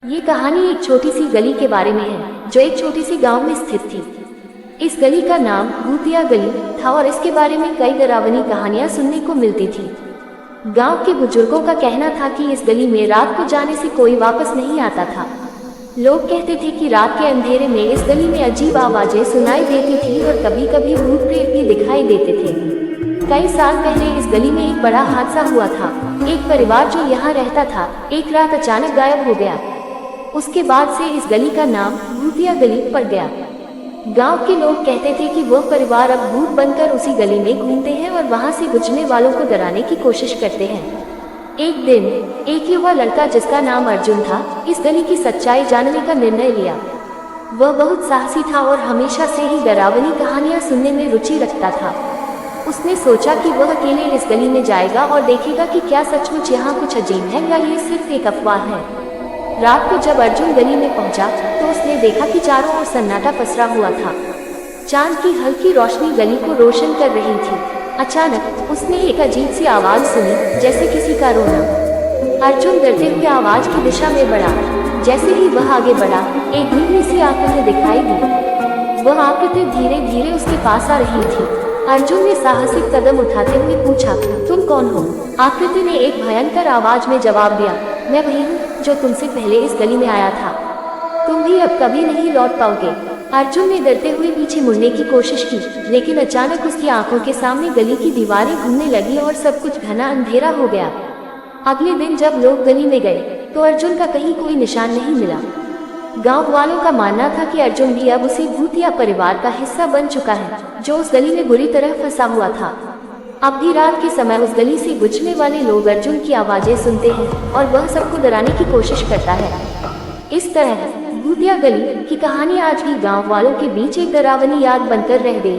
ये कहानी एक छोटी सी गली के बारे में है जो एक छोटी सी गांव में स्थित थी। इस गली का नाम भूतिया गली था और इसके बारे में कई डरावनी कहानियां सुनने को मिलती थी। गांव के बुजुर्गों का कहना था कि इस गली में रात को जाने से कोई वापस नहीं आता था। लोग कहते थे कि रात के अंधेरे में इस गली में अजीब आवाजें सुनाई देती थी और कभी कभी भूत प्रेत भी दिखाई देते थे। कई साल पहले इस गली में एक बड़ा हादसा हुआ था। एक परिवार जो यहाँ रहता था एक रात अचानक गायब हो गया। उसके बाद से इस गली का नाम भूतिया गली पड़ गया। गांव के लोग कहते थे कि वह परिवार अब भूत बनकर उसी गली में घूमते हैं और वहां से गुजरने वालों को डराने की कोशिश करते हैं। एक दिन एक युवा लड़का जिसका नाम अर्जुन था इस गली की सच्चाई जानने का निर्णय लिया। वह बहुत साहसी था और हमेशा से ही डरावनी कहानियां सुनने में रुचि रखता था। उसने सोचा कि वह अकेले इस गली में जाएगा और देखेगा कि क्या सचमुच यहाँ कुछ अजीब है या ये सिर्फ एक अफवाह है। रात को जब अर्जुन गली में पहुंचा तो उसने देखा कि चारों ओर सन्नाटा पसरा हुआ था। चांद की हल्की रोशनी गली को रोशन कर रही थी। अचानक उसने एक अजीब सी आवाज सुनी, जैसे किसी का रोना। अर्जुन डरते हुए आवाज की दिशा में बढ़ा। जैसे ही वह आगे बढ़ा एक नीली सी आकृति दिखाई दी। वह आकृति धीरे धीरे उसके पास आ रही थी। अर्जुन ने साहसिक कदम उठाते हुए पूछा, तुम कौन हो? आकृति ने एक भयंकर आवाज में जवाब दिया, मैं वही हूँ जो तुमसे पहले इस गली में आया था। तुम भी अब कभी नहीं लौट पाओगे। अर्जुन ने डरते हुए पीछे मुड़ने की कोशिश की, लेकिन अचानक उसकी आंखों के सामने गली की दीवारें घूमने लगी और सब कुछ घना अंधेरा हो गया। अगले दिन जब लोग गली में गए तो अर्जुन का कहीं कोई निशान नहीं मिला। गांव वालों का मानना था कि अर्जुन भी अब उसी भूतिया परिवार का हिस्सा बन चुका है जो उस गली में बुरी तरह फंसा हुआ था। अब भी रात के समय उस गली से गुजरने वाले लोग अर्जुन की आवाजें सुनते हैं और वह सबको डराने की कोशिश करता है। इस तरह भूतिया गली की कहानी आज भी गांव वालों के बीच एक डरावनी याद बनकर रह गई।